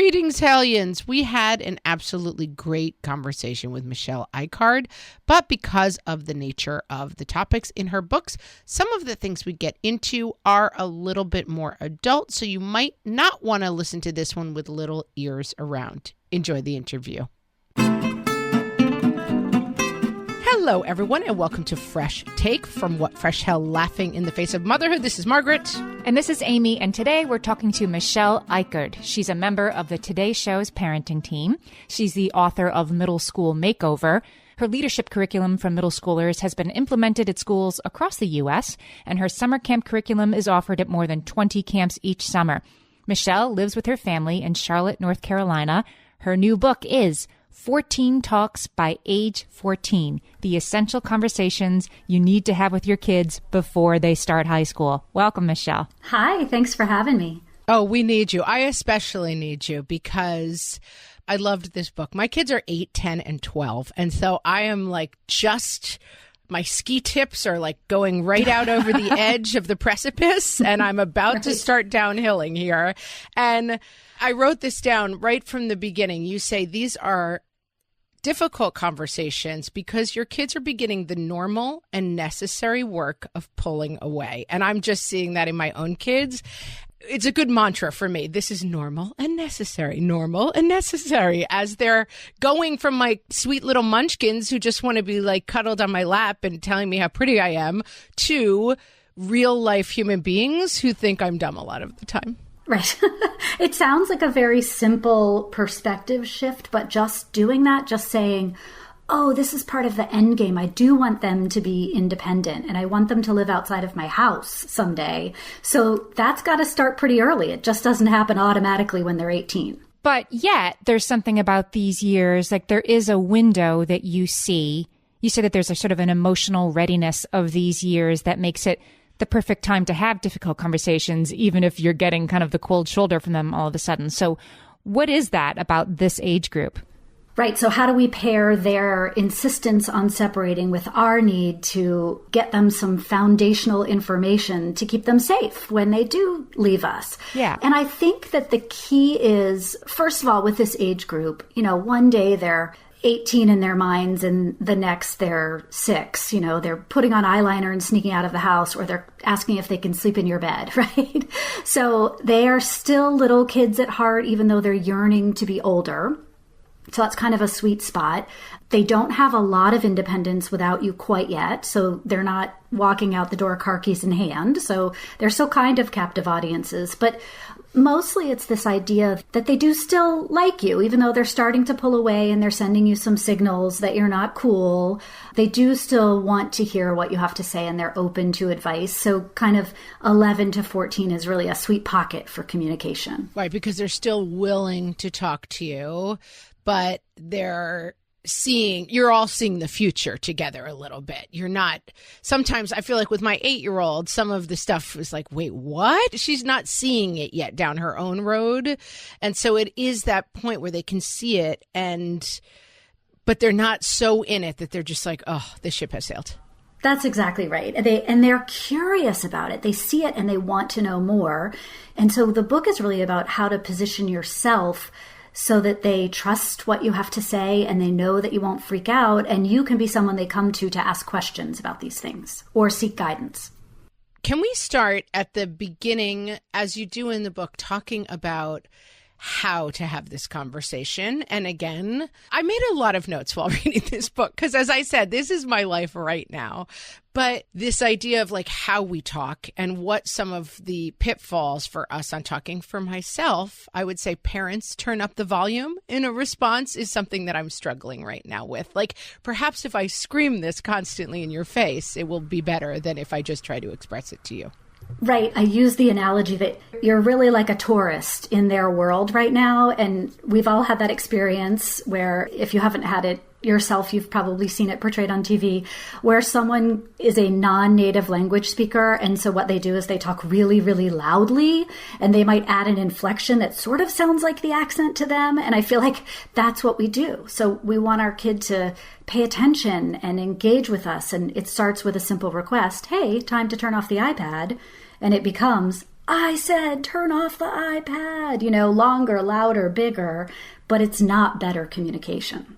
Greetings, Hellions. We had an absolutely great conversation with Michelle Icard, but because of the nature of the topics in her books, some of the things we get into are a little bit more adult, so you might not want to listen to this one with little ears around. Enjoy the interview. Hello, everyone, and welcome to Fresh Take from What Fresh Hell Laughing in the Face of Motherhood. This is Margaret. And this is Amy, and today we're talking to Michelle Icard. She's a member of the Today Show's parenting team. She's the author of Middle School Makeover. Her leadership curriculum for middle schoolers has been implemented at schools across the U.S., and her summer camp curriculum is offered at more than 20 camps each summer. Michelle lives with her family in Charlotte, North Carolina. Her new book is 14 Talks by Age 14, the essential conversations you need to have with your kids before they start high school. Welcome, Michelle. Hi, thanks for having me. Oh, we need you. I especially need you because I loved this book. My kids are 8, 10, and 12. And so I am like my ski tips are like going right out over the edge of the precipice, and I'm about to start downhilling here. And I wrote this down right from the beginning. You say these are difficult conversations because your kids are beginning the normal and necessary work of pulling away. And I'm just seeing that in my own kids. It's a good mantra for me. This is normal and necessary, as they're going from my sweet little munchkins who just want to be like cuddled on my lap and telling me how pretty I am to real life human beings who think I'm dumb a lot of the time. Right. It sounds like a very simple perspective shift, but just doing that, just saying, oh, this is part of the end game. I do want them to be independent and I want them to live outside of my house someday. So that's got to start pretty early. It just doesn't happen automatically when they're 18. But yet there's something about these years, like there is a window that you see. You say that there's a sort of an emotional readiness of these years that makes it the perfect time to have difficult conversations, even if you're getting kind of the cold shoulder from them all of a sudden. So what is that about this age group? Right. So how do we pair their insistence on separating with our need to get them some foundational information to keep them safe when they do leave us? Yeah. And I think that the key is, first of all, with this age group, one day they're 18 in their minds and the next they're 6. They're putting on eyeliner and sneaking out of the house, or they're asking if they can sleep in your bed, right? So they are still little kids at heart, even though they're yearning to be older. So that's kind of a sweet spot. They don't have a lot of independence without you quite yet. So they're not walking out the door car keys in hand. So they're still kind of captive audiences. But mostly it's this idea that they do still like you, even though they're starting to pull away and they're sending you some signals that you're not cool. They do still want to hear what you have to say and they're open to advice. So kind of 11 to 14 is really a sweet pocket for communication. Right, because they're still willing to talk to you, but you're all seeing the future together a little bit. You're not, sometimes I feel like with my 8-year-old, some of the stuff was like, wait, what? She's not seeing it yet down her own road. And so it is that point where they can see it but they're not so in it that they're just like, oh, the ship has sailed. That's exactly right. They're curious about it. They see it and they want to know more. And so the book is really about how to position yourself so that they trust what you have to say and they know that you won't freak out and you can be someone they come to ask questions about these things or seek guidance. Can we start at the beginning, as you do in the book, talking about how to have this conversation? And again, I made a lot of notes while reading this book because, as I said, this is my life right now. But this idea of like how we talk and what some of the pitfalls for us on talking, for myself, I would say parents turn up the volume in a response is something that I'm struggling right now with. Like perhaps if I scream this constantly in your face, it will be better than if I just try to express it to you. Right. I use the analogy that you're really like a tourist in their world right now. And we've all had that experience where if you haven't had it yourself, you've probably seen it portrayed on TV, where someone is a non-native language speaker. And so what they do is they talk really, really loudly and they might add an inflection that sort of sounds like the accent to them. And I feel like that's what we do. So we want our kid to pay attention and engage with us. And it starts with a simple request. Hey, time to turn off the iPad. And it becomes, I said, turn off the iPad, longer, louder, bigger, but it's not better communication.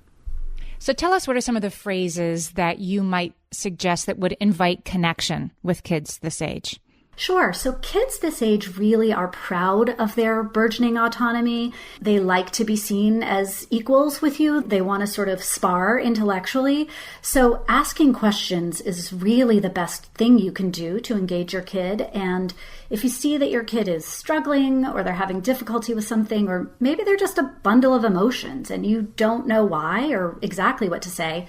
So tell us, what are some of the phrases that you might suggest that would invite connection with kids this age? Sure. So kids this age really are proud of their burgeoning autonomy. They like to be seen as equals with you. They want to sort of spar intellectually. So asking questions is really the best thing you can do to engage your kid. And if you see that your kid is struggling or they're having difficulty with something, or maybe they're just a bundle of emotions and you don't know why or exactly what to say,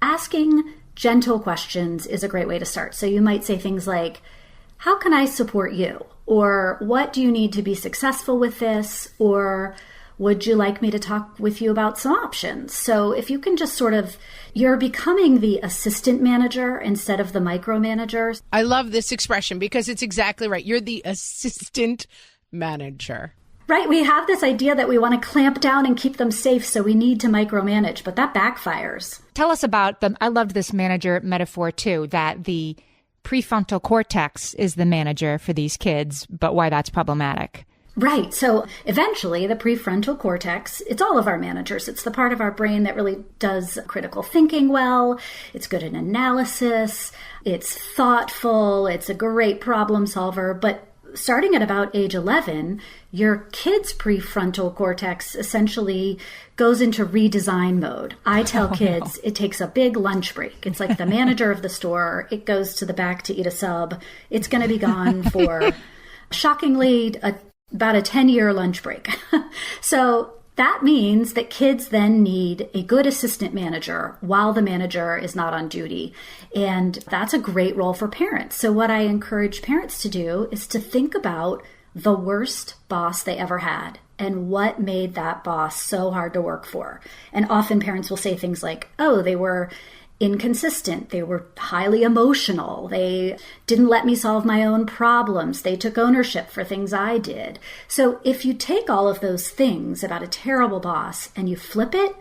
asking gentle questions is a great way to start. So you might say things like, how can I support you? Or what do you need to be successful with this? Or would you like me to talk with you about some options? So if you can just you're becoming the assistant manager instead of the micromanager. I love this expression because it's exactly right. You're the assistant manager. Right. We have this idea that we want to clamp down and keep them safe, so we need to micromanage, but that backfires. Tell us about I loved this manager metaphor too, that the prefrontal cortex is the manager for these kids, but why that's problematic. Right. So eventually the prefrontal cortex, it's all of our managers. It's the part of our brain that really does critical thinking well. It's good at analysis. It's thoughtful. It's a great problem solver. But starting at about age 11, your kid's prefrontal cortex essentially goes into redesign mode. I tell kids It takes a big lunch break. It's like the manager of the store. It goes to the back to eat a sub. It's going to be gone for, shockingly, about a 10-year lunch break. So that means that kids then need a good assistant manager while the manager is not on duty. And that's a great role for parents. So what I encourage parents to do is to think about the worst boss they ever had and what made that boss so hard to work for. And often parents will say things like, oh, they were inconsistent. They were highly emotional. They didn't let me solve my own problems. They took ownership for things I did. So if you take all of those things about a terrible boss and you flip it,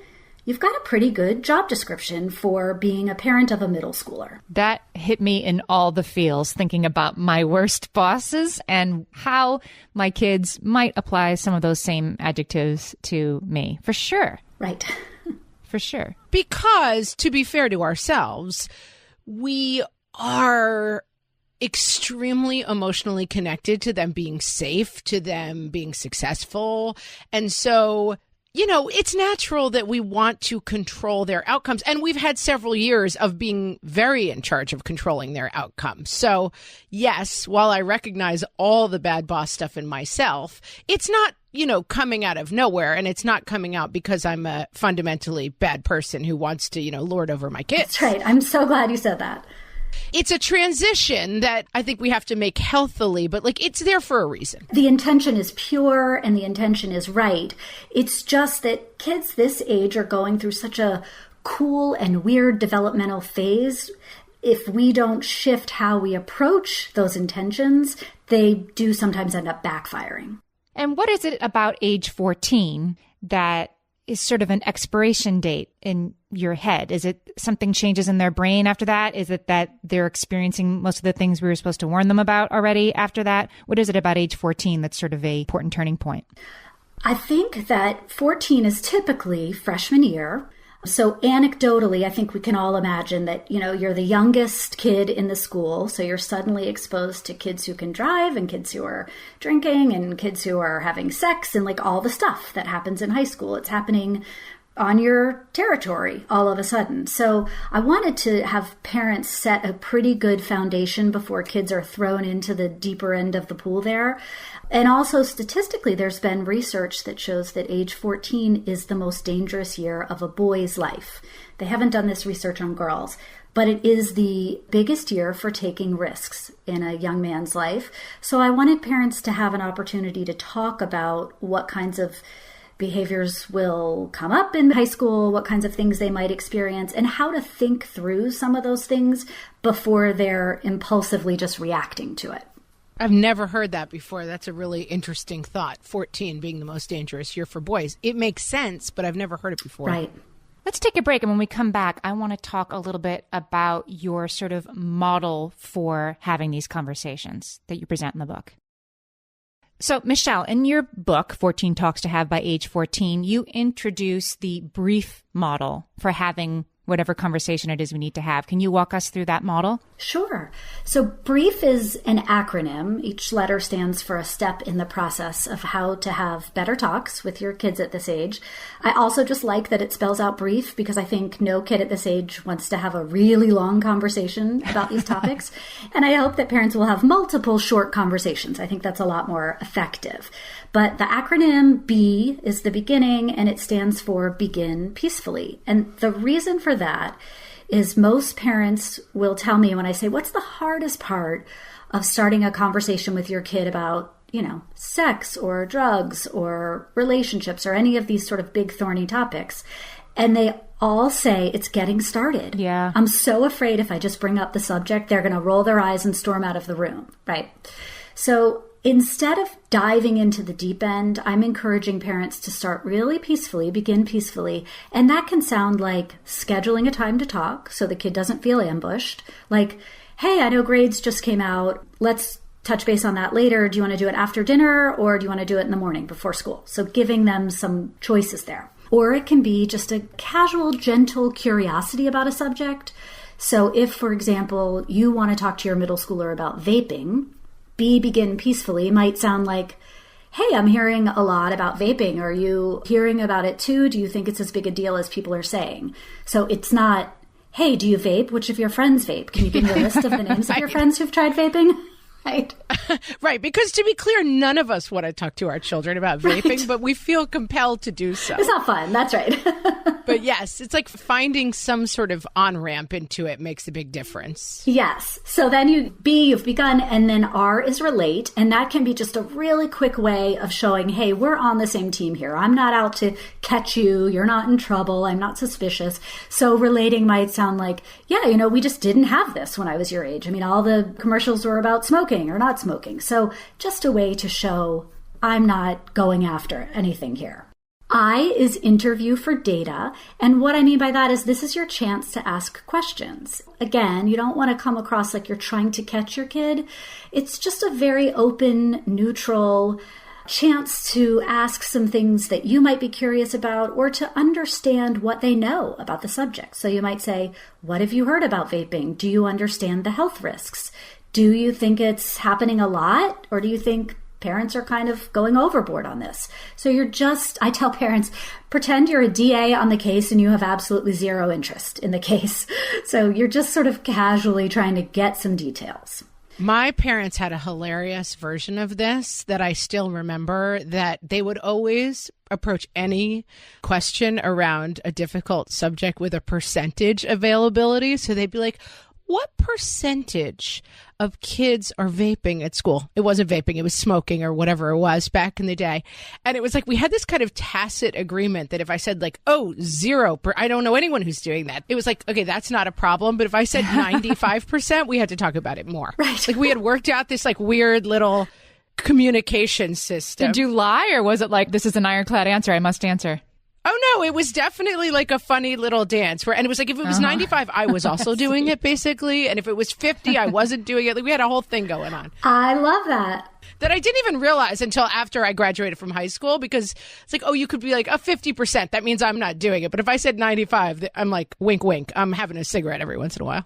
you've got a pretty good job description for being a parent of a middle schooler. That hit me in all the feels, thinking about my worst bosses and how my kids might apply some of those same adjectives to me. For sure. Right. For sure. Because, to be fair to ourselves, we are extremely emotionally connected to them being safe, to them being successful. And so, it's natural that we want to control their outcomes. And we've had several years of being very in charge of controlling their outcomes. So, yes, while I recognize all the bad boss stuff in myself, it's not coming out of nowhere, and it's not coming out because I'm a fundamentally bad person who wants to, lord over my kids. That's right. I'm so glad you said that. It's a transition that I think we have to make healthily, but it's there for a reason. The intention is pure and the intention is right. It's just that kids this age are going through such a cool and weird developmental phase. If we don't shift how we approach those intentions, they do sometimes end up backfiring. And what is it about age 14 that is sort of an expiration date in your head? Is it something changes in their brain after that? Is it that they're experiencing most of the things we were supposed to warn them about already after that? What is it about age 14 that's sort of a important turning point? I think that 14 is typically freshman year. So anecdotally, I think we can all imagine that, you're the youngest kid in the school. So you're suddenly exposed to kids who can drive and kids who are drinking and kids who are having sex and all the stuff that happens in high school. It's happening on your territory all of a sudden. So I wanted to have parents set a pretty good foundation before kids are thrown into the deeper end of the pool there. And also statistically, there's been research that shows that age 14 is the most dangerous year of a boy's life. They haven't done this research on girls, but it is the biggest year for taking risks in a young man's life. So I wanted parents to have an opportunity to talk about what kinds of behaviors will come up in high school, what kinds of things they might experience, and how to think through some of those things before they're impulsively just reacting to it. I've never heard that before. That's a really interesting thought, 14 being the most dangerous year for boys. It makes sense, but I've never heard it before. Right. Let's take a break. And when we come back, I want to talk a little bit about your sort of model for having these conversations that you present in the book. So, Michelle, in your book, 14 Talks to Have by Age 14, you introduce the brief model for having whatever conversation it is we need to have. Can you walk us through that model? Sure. So BRIEF is an acronym. Each letter stands for a step in the process of how to have better talks with your kids at this age. I also just like that it spells out brief because I think no kid at this age wants to have a really long conversation about these topics. And I hope that parents will have multiple short conversations. I think that's a lot more effective. But the acronym B is the beginning, and it stands for Begin Peacefully. And the reason for that is most parents will tell me when I say, what's the hardest part of starting a conversation with your kid about, sex or drugs or relationships or any of these sort of big thorny topics? And they all say it's getting started. Yeah. I'm so afraid if I just bring up the subject, they're going to roll their eyes and storm out of the room, right? So instead of diving into the deep end, I'm encouraging parents to start really peacefully, begin peacefully. And that can sound like scheduling a time to talk so the kid doesn't feel ambushed. Like, hey, I know grades just came out. Let's touch base on that later. Do you want to do it after dinner or do you want to do it in the morning before school? So giving them some choices there. Or it can be just a casual, gentle curiosity about a subject. So if, for example, you want to talk to your middle schooler about vaping, Begin Peacefully might sound like, hey, I'm hearing a lot about vaping. Are you hearing about it too? Do you think it's as big a deal as people are saying? So it's not, hey, do you vape? Which of your friends vape? Can you give me a list of the names of your friends who've tried vaping? Right. Right. Because to be clear, none of us want to talk to our children about vaping, but we feel compelled to do so. It's not fun. That's right. But yes, it's like finding some sort of on-ramp into it makes a big difference. Yes. So then you've begun, and then R is relate. And that can be just a really quick way of showing, hey, we're on the same team here. I'm not out to catch you. You're not in trouble. I'm not suspicious. So relating might sound like, yeah, we just didn't have this when I was your age. I mean, all the commercials were about smoking or not smoking. So just a way to show I'm not going after anything here. I is interview for data. And what I mean by that is this is your chance to ask questions. Again, you don't want to come across like you're trying to catch your kid. It's just a very open, neutral chance to ask some things that you might be curious about or to understand what they know about the subject. So you might say, what have you heard about vaping? Do you understand the health risks? Do you think it's happening a lot? Or do you think parents are kind of going overboard on this? So I tell parents, pretend you're a DA on the case and you have absolutely zero interest in the case. So you're just sort of casually trying to get some details. My parents had a hilarious version of this that I still remember, that they would always approach any question around a difficult subject with a percentage availability. So they'd be like, what percentage of kids are vaping at school? It wasn't vaping, it was smoking or whatever it was back in the day. And it was like we had this kind of tacit agreement that if I said like, oh, 0, I don't know anyone who's doing that. It was like, okay, that's not a problem. But if I said 95%, we had to talk about it more. Right. Like we had worked out this like weird little communication system. Did you lie, or was it like, this is an ironclad answer, I must answer? Oh, no, it was definitely like a funny little dance and it was like, if it was 95, I was also doing it basically. And if it was 50, I wasn't doing it. Like we had a whole thing going on. I love that. That I didn't even realize until after I graduated from high school, because it's like, oh, you could be like a 50%. That means I'm not doing it. But if I said 95, I'm like, wink, wink. I'm having a cigarette every once in a while.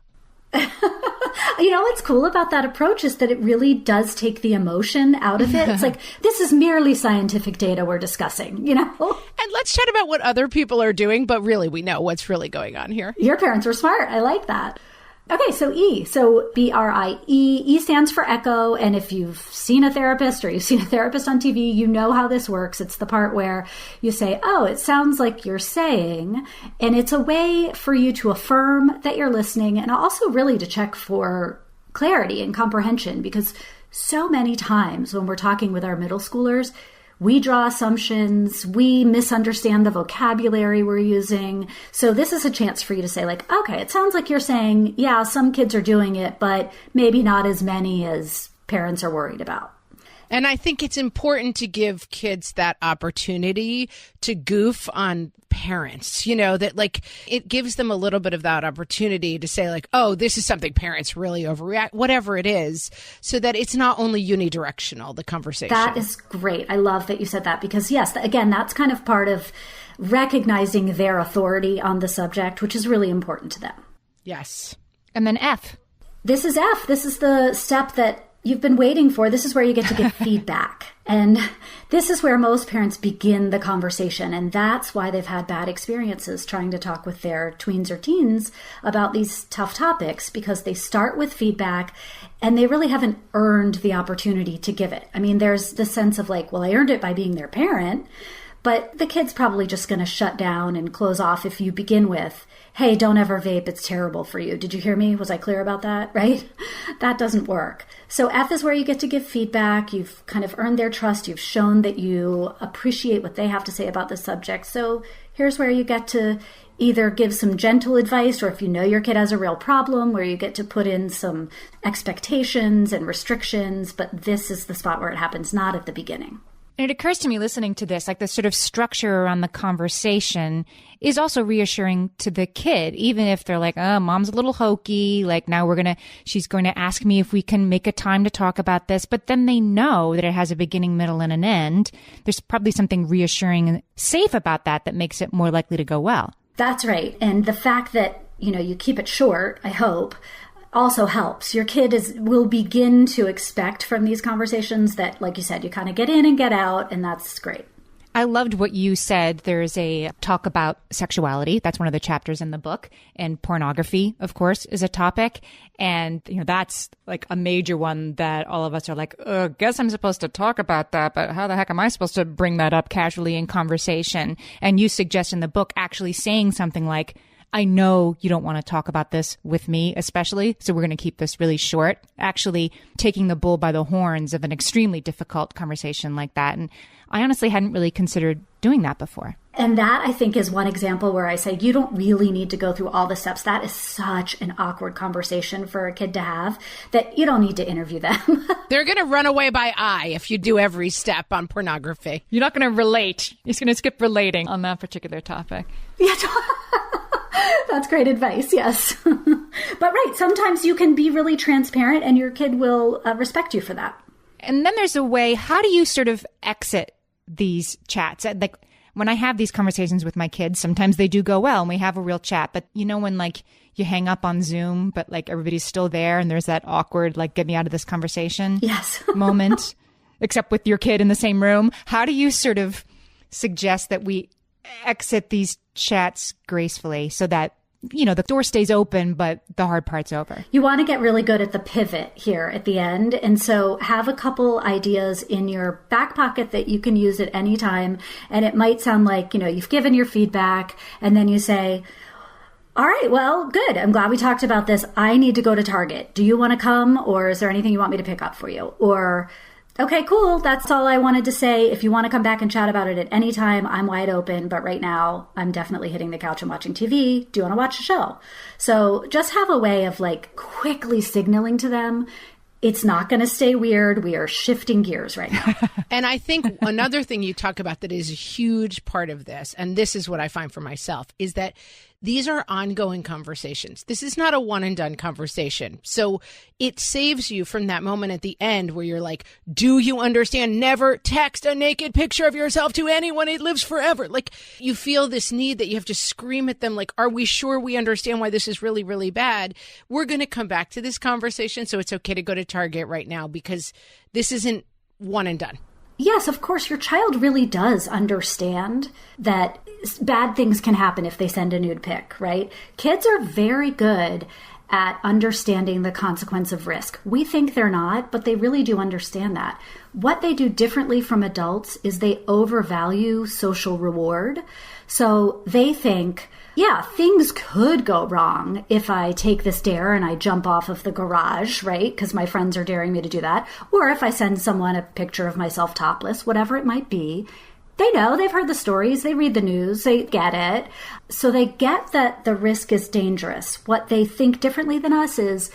What's cool about that approach is that it really does take the emotion out of it. It's like, this is merely scientific data we're discussing, And let's chat about what other people are doing, but really we know what's really going on here. Your parents were smart. I like that. Okay, so E. So BRIE. E stands for echo. And if you've seen a therapist or you've seen a therapist on TV, you know how this works. It's the part where you say, oh, it sounds like you're saying. And it's a way for you to affirm that you're listening and also really to check for clarity and comprehension, because so many times when we're talking with our middle schoolers, we draw assumptions, we misunderstand the vocabulary we're using. So this is a chance for you to say like, okay, it sounds like you're saying, yeah, some kids are doing it, but maybe not as many as parents are worried about. And I think it's important to give kids that opportunity to goof on parents, that like it gives them a little bit of that opportunity to say like, oh, this is something parents really overreact, whatever it is, so that it's not only unidirectional, the conversation. That is great. I love that you said that because yes, again, that's kind of part of recognizing their authority on the subject, which is really important to them. Yes. And then F. This is F. This is the step that you've been waiting for. This is where you get to give feedback. And this is where most parents begin the conversation. And that's why they've had bad experiences trying to talk with their tweens or teens about these tough topics, because they start with feedback and they really haven't earned the opportunity to give it. I mean, there's the sense of like, well, I earned it by being their parent, but the kid's probably just going to shut down and close off if you begin with, hey, don't ever vape, it's terrible for you. Did you hear me? Was I clear about that? Right? That doesn't work. So F is where you get to give feedback. You've kind of earned their trust. You've shown that you appreciate what they have to say about the subject. So here's where you get to either give some gentle advice, or if you know your kid has a real problem, where you get to put in some expectations and restrictions. But this is the spot where it happens, not at the beginning. And it occurs to me listening to this, like the sort of structure around the conversation is also reassuring to the kid, even if they're like, oh, mom's a little hokey. Like now she's going to ask me if we can make a time to talk about this. But then they know that it has a beginning, middle, and an end. There's probably something reassuring and safe about that makes it more likely to go well. That's right. And the fact that, you keep it short, I hope, also helps. Your kid will begin to expect from these conversations that, like you said, you kind of get in and get out, and that's great. I loved what you said. There's a talk about sexuality. That's one of the chapters in the book. And pornography, of course, is a topic. And, that's like a major one that all of us are like, guess I'm supposed to talk about that, but how the heck am I supposed to bring that up casually in conversation? And you suggest in the book actually saying something like, I know you don't want to talk about this with me, especially, so we're going to keep this really short, actually taking the bull by the horns of an extremely difficult conversation like that. And I honestly hadn't really considered doing that before. And that, I think, is one example where I say you don't really need to go through all the steps. That is such an awkward conversation for a kid to have that you don't need to interview them. They're going to run away by eye if you do every step on pornography. You're not going to relate. You're just going to skip relating on that particular topic. Yeah, that's great advice, yes. But right, sometimes you can be really transparent and your kid will respect you for that. And then there's a way, how do you sort of exit these chats? Like when I have these conversations with my kids, sometimes they do go well and we have a real chat. But when like you hang up on Zoom, but like everybody's still there and there's that awkward, like, get me out of this conversation moment, except with your kid in the same room. How do you sort of suggest that we exit these chats gracefully so that, the door stays open, but the hard part's over? You want to get really good at the pivot here at the end. And so have a couple ideas in your back pocket that you can use at any time. And it might sound like, you've given your feedback and then you say, all right, well, good. I'm glad we talked about this. I need to go to Target. Do you want to come? Or is there anything you want me to pick up for you? Or, okay, cool. That's all I wanted to say. If you want to come back and chat about it at any time, I'm wide open. But right now, I'm definitely hitting the couch and watching TV. Do you want to watch a show? So just have a way of like quickly signaling to them, it's not going to stay weird. We are shifting gears right now. And I think another thing you talk about that is a huge part of this, and this is what I find for myself, is that these are ongoing conversations. This is not a one and done conversation. So it saves you from that moment at the end where you're like, do you understand? Never text a naked picture of yourself to anyone. It lives forever. Like you feel this need that you have to scream at them. Like, are we sure we understand why this is really, really bad? We're going to come back to this conversation. So it's okay to go to Target right now because this isn't one and done. Yes, of course, your child really does understand that bad things can happen if they send a nude pic, right? Kids are very good at understanding the consequence of risk. We think they're not, but they really do understand that. What they do differently from adults is they overvalue social reward. So they think, yeah, things could go wrong if I take this dare and I jump off of the garage, right? Because my friends are daring me to do that. Or if I send someone a picture of myself topless, whatever it might be. They know, they've heard the stories, they read the news, they get it. So they get that the risk is dangerous. What they think differently than us is,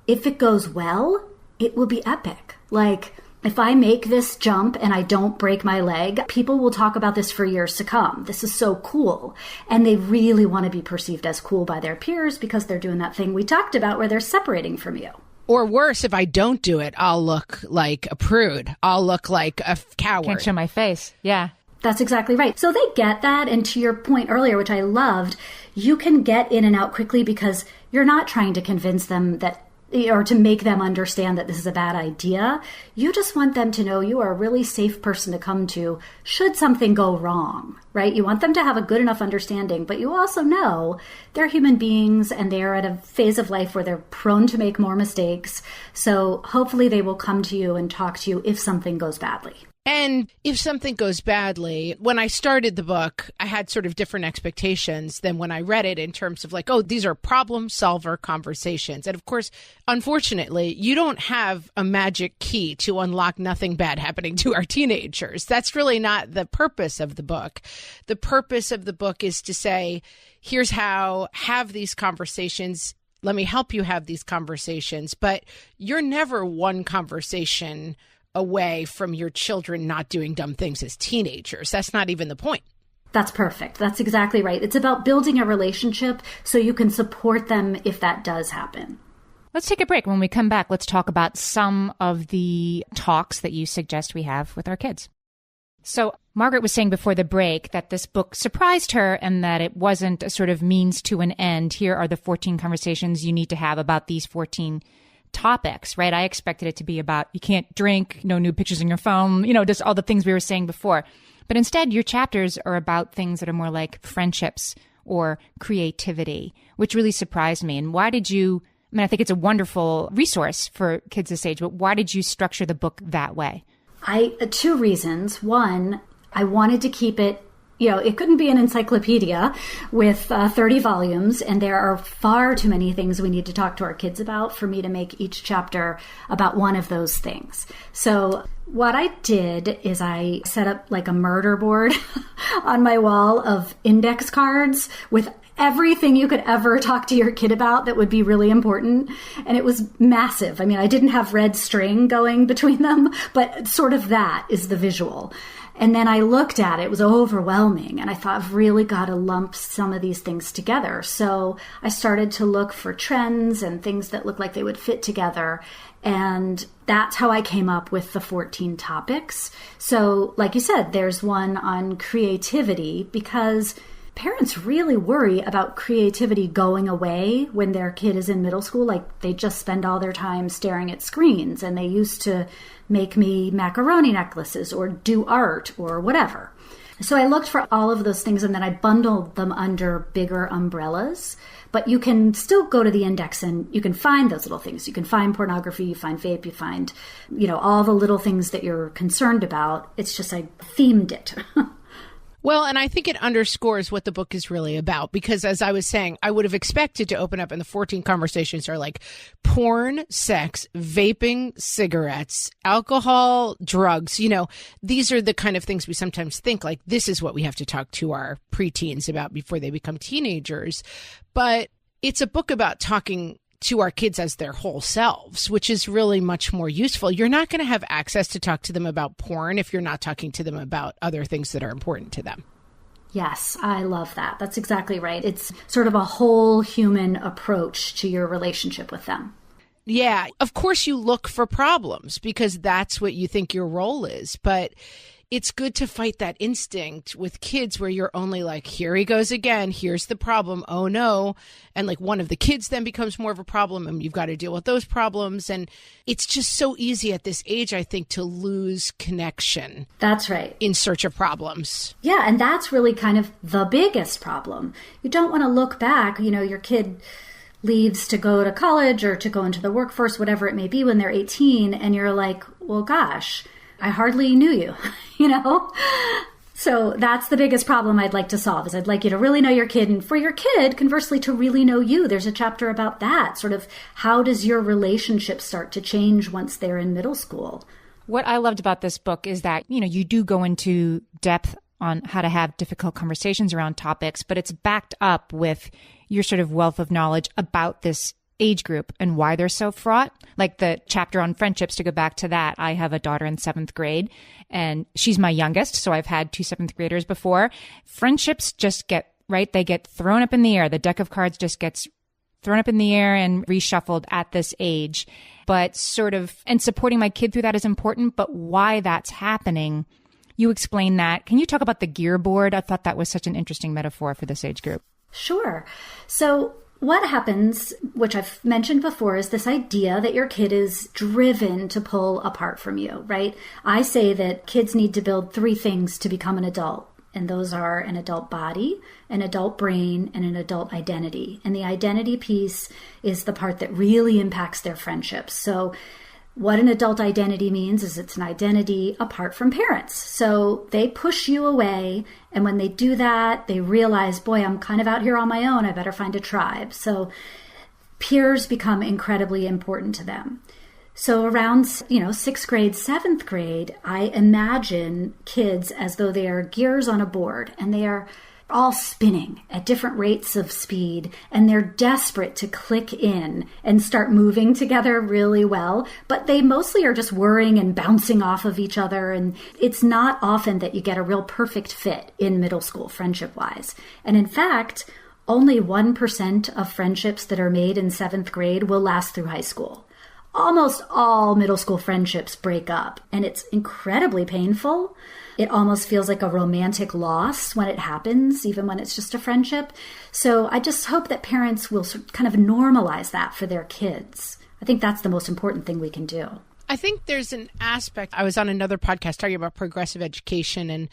if it goes well, it will be epic. Like, if I make this jump and I don't break my leg, people will talk about this for years to come. This is so cool. And they really want to be perceived as cool by their peers because they're doing that thing we talked about where they're separating from you. Or worse, if I don't do it, I'll look like a prude. I'll look like a coward. Can't show my face. Yeah. That's exactly right. So they get that. And to your point earlier, which I loved, you can get in and out quickly because you're not trying to convince them that, or to make them understand that this is a bad idea. You just want them to know you are a really safe person to come to should something go wrong, right? You want them to have a good enough understanding, but you also know they're human beings and they are at a phase of life where they're prone to make more mistakes. So hopefully they will come to you and talk to you if something goes badly. And if something goes badly, when I started the book, I had sort of different expectations than when I read it in terms of like, oh, these are problem solver conversations. And of course, unfortunately, you don't have a magic key to unlock nothing bad happening to our teenagers. That's really not the purpose of the book. The purpose of the book is to say, here's how, have these conversations. Let me help you have these conversations. But you're never one conversation away from your children not doing dumb things as teenagers. That's not even the point. That's perfect. That's exactly right. It's about building a relationship so you can support them if that does happen. Let's take a break. When we come back, let's talk about some of the talks that you suggest we have with our kids. So Margaret was saying before the break that this book surprised her and that it wasn't a sort of means to an end. Here are the 14 conversations you need to have about these 14 topics, right? I expected it to be about you can't drink, no nude pictures on your phone, just all the things we were saying before. But instead, your chapters are about things that are more like friendships or creativity, which really surprised me. And why did you, I think it's a wonderful resource for kids this age, but why did you structure the book that way? Two reasons. One, I wanted to keep it, it couldn't be an encyclopedia with 30 volumes, and there are far too many things we need to talk to our kids about for me to make each chapter about one of those things. So what I did is I set up like a murder board on my wall of index cards with everything you could ever talk to your kid about that would be really important. And it was massive. I mean, I didn't have red string going between them, but sort of that is the visual. And then I looked at it, it was overwhelming. And I thought, I've really got to lump some of these things together. So I started to look for trends and things that looked like they would fit together. And that's how I came up with the 14 topics. So like you said, there's one on creativity because parents really worry about creativity going away when their kid is in middle school. Like they just spend all their time staring at screens, and they used to make me macaroni necklaces or do art or whatever. So I looked for all of those things and then I bundled them under bigger umbrellas. But you can still go to the index and you can find those little things. You can find pornography, you find vape, you find, all the little things that you're concerned about. It's just I themed it. Well, and I think it underscores what the book is really about, because as I was saying, I would have expected to open up and the 14 conversations are like porn, sex, vaping, cigarettes, alcohol, drugs. These are the kind of things we sometimes think like this is what we have to talk to our preteens about before they become teenagers. But it's a book about talking to our kids as their whole selves, which is really much more useful. You're not going to have access to talk to them about porn if you're not talking to them about other things that are important to them. Yes, I love that. That's exactly right. It's sort of a whole human approach to your relationship with them. Yeah, of course you look for problems because that's what you think your role is. But it's good to fight that instinct with kids where you're only like, here he goes again. Here's the problem. Oh, no. And like one of the kids then becomes more of a problem and you've got to deal with those problems. And it's just so easy at this age, I think, to lose connection. That's right. In search of problems. Yeah. And that's really kind of the biggest problem. You don't want to look back, your kid leaves to go to college or to go into the workforce, whatever it may be when they're 18. And you're like, well, gosh, I hardly knew you, So that's the biggest problem I'd like to solve is I'd like you to really know your kid. And for your kid, conversely, to really know you. There's a chapter about that. Sort of how does your relationship start to change once they're in middle school? What I loved about this book is that, you do go into depth on how to have difficult conversations around topics, but it's backed up with your sort of wealth of knowledge about this age group and why they're so fraught. Like the chapter on friendships, to go back to that, I have a daughter in 7th grade and she's my youngest. So I've had 2 7th graders before. Friendships just get, right? They get thrown up in the air. The deck of cards just gets thrown up in the air and reshuffled at this age. But sort of, and supporting my kid through that is important, but why that's happening, you explain that. Can you talk about the Gearboard? I thought that was such an interesting metaphor for this age group. Sure. So what happens, which I've mentioned before, is this idea that your kid is driven to pull apart from you, right? I say that kids need to build 3 things to become an adult. And those are an adult body, an adult brain, and an adult identity. And the identity piece is the part that really impacts their friendships. So what an adult identity means is it's an identity apart from parents. So they push you away. And when they do that, they realize, boy, I'm kind of out here on my own. I better find a tribe. So peers become incredibly important to them. So around, 6th grade, 7th grade, I imagine kids as though they are gears on a board and they are all spinning at different rates of speed and they're desperate to click in and start moving together really well, but they mostly are just whirring and bouncing off of each other. And it's not often that you get a real perfect fit in middle school friendship-wise. And in fact, only 1% of friendships that are made in 7th grade will last through high school. Almost all middle school friendships break up, and it's incredibly painful. It almost feels like a romantic loss when it happens, even when it's just a friendship. So I just hope that parents will kind of normalize that for their kids. I think that's the most important thing we can do. I think there's an aspect. I was on another podcast talking about progressive education, and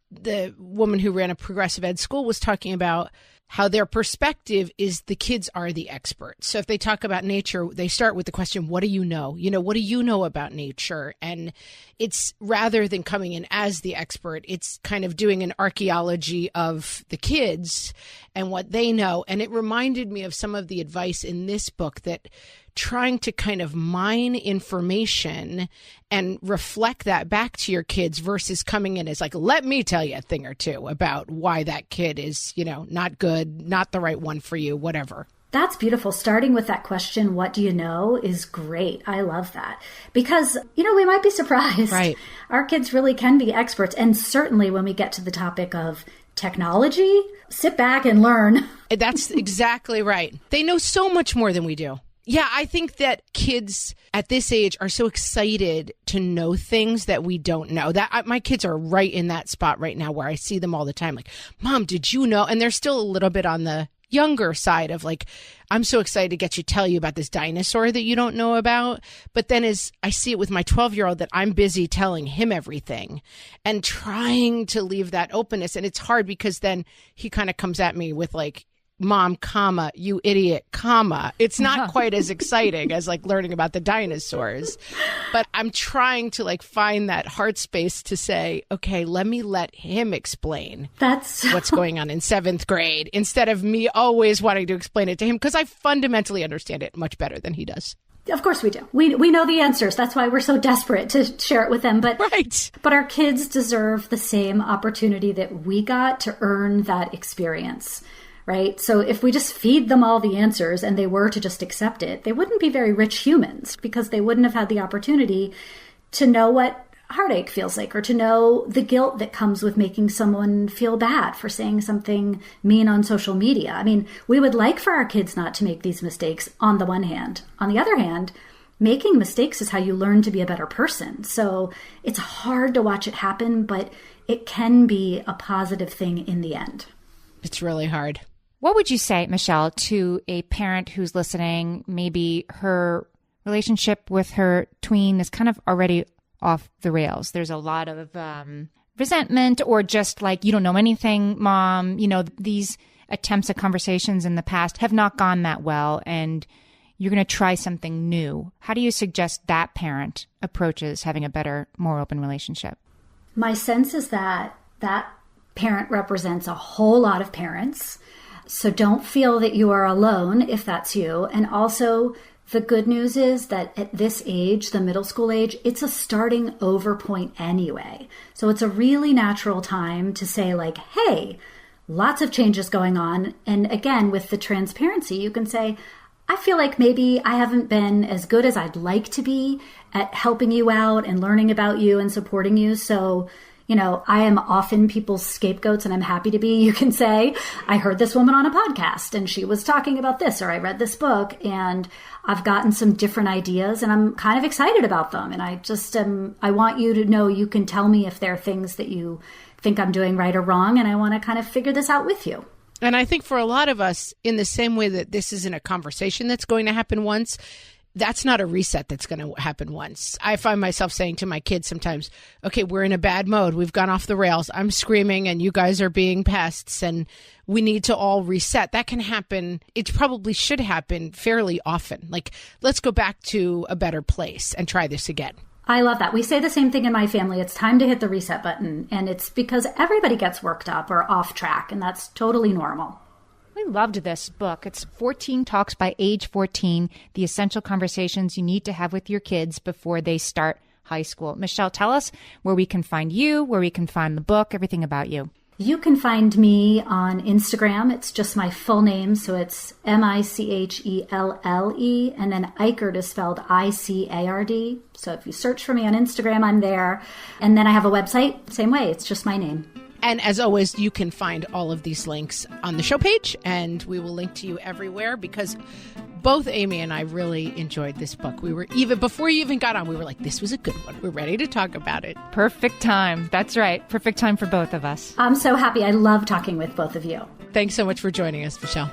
the woman who ran a progressive ed school was talking about how their perspective is the kids are the experts. So if they talk about nature, they start with the question, what do you know? What do you know about nature? And it's rather than coming in as the expert, it's kind of doing an archaeology of the kids and what they know. And it reminded me of some of the advice in this book that trying to kind of mine information and reflect that back to your kids versus coming in as like, let me tell you a thing or two about why that kid is, not good, not the right one for you, whatever. That's beautiful. Starting with that question, what do you know, is great. I love that. Because, we might be surprised. Right. Our kids really can be experts. And certainly when we get to the topic of technology, sit back and learn. That's exactly right. They know so much more than we do. Yeah, I think that kids at this age are so excited to know things that we don't know. My kids are right in that spot right now where I see them all the time. Like, Mom, did you know? And they're still a little bit on the younger side of like, I'm so excited to tell you about this dinosaur that you don't know about. But then as I see it with my 12-year-old that I'm busy telling him everything and trying to leave that openness. And it's hard because then he kind of comes at me with like, Mom, comma, you idiot, comma. It's not quite as exciting as like learning about the dinosaurs, but I'm trying to like find that heart space to say, okay, let him explain what's going on in 7th grade instead of me always wanting to explain it to him because I fundamentally understand it much better than he does. Of course we do. We know the answers. That's why we're so desperate to share it with them. But right. But our kids deserve the same opportunity that we got to earn that experience. Right? So if we just feed them all the answers and they were to just accept it, they wouldn't be very rich humans because they wouldn't have had the opportunity to know what heartache feels like or to know the guilt that comes with making someone feel bad for saying something mean on social media. I mean, we would like for our kids not to make these mistakes on the one hand. On the other hand, making mistakes is how you learn to be a better person. So it's hard to watch it happen, but it can be a positive thing in the end. It's really hard. What would you say, Michelle, to a parent who's listening, maybe her relationship with her tween is kind of already off the rails? There's a lot of resentment or just like, you don't know anything, Mom. These attempts at conversations in the past have not gone that well, and you're going to try something new. How do you suggest that parent approaches having a better, more open relationship? My sense is that parent represents a whole lot of parents. So don't feel that you are alone if that's you. And also, the good news is that at this age, the middle school age, it's a starting over point anyway. So it's a really natural time to say like, hey, lots of changes going on. And again, with the transparency, you can say, I feel like maybe I haven't been as good as I'd like to be at helping you out and learning about you and supporting you. So, I am often people's scapegoats, and I'm happy to be. You can say, I heard this woman on a podcast and she was talking about this, or I read this book and I've gotten some different ideas and I'm kind of excited about them. And I want you to know you can tell me if there are things that you think I'm doing right or wrong. And I want to kind of figure this out with you. And I think for a lot of us, in the same way that this isn't a conversation that's going to happen once, that's not a reset that's going to happen once. I find myself saying to my kids sometimes, okay, we're in a bad mode. We've gone off the rails. I'm screaming and you guys are being pests and we need to all reset. That can happen. It probably should happen fairly often. Like, let's go back to a better place and try this again. I love that. We say the same thing in my family. It's time to hit the reset button. And it's because everybody gets worked up or off track, and that's totally normal. I loved this book. It's 14 Talks by Age 14, the essential conversations you need to have with your kids before they start high school. Michelle, tell us where we can find you, where we can find the book, everything about you. You can find me on Instagram. It's just my full name. So it's Michelle, and then Icard is spelled Icard. So if you search for me on Instagram, I'm there. And then I have a website, same way. It's just my name. And as always, you can find all of these links on the show page, and we will link to you everywhere because both Amy and I really enjoyed this book. We were before you even got on, we were like, this was a good one. We're ready to talk about it. Perfect time. That's right. Perfect time for both of us. I'm so happy. I love talking with both of you. Thanks so much for joining us, Michelle.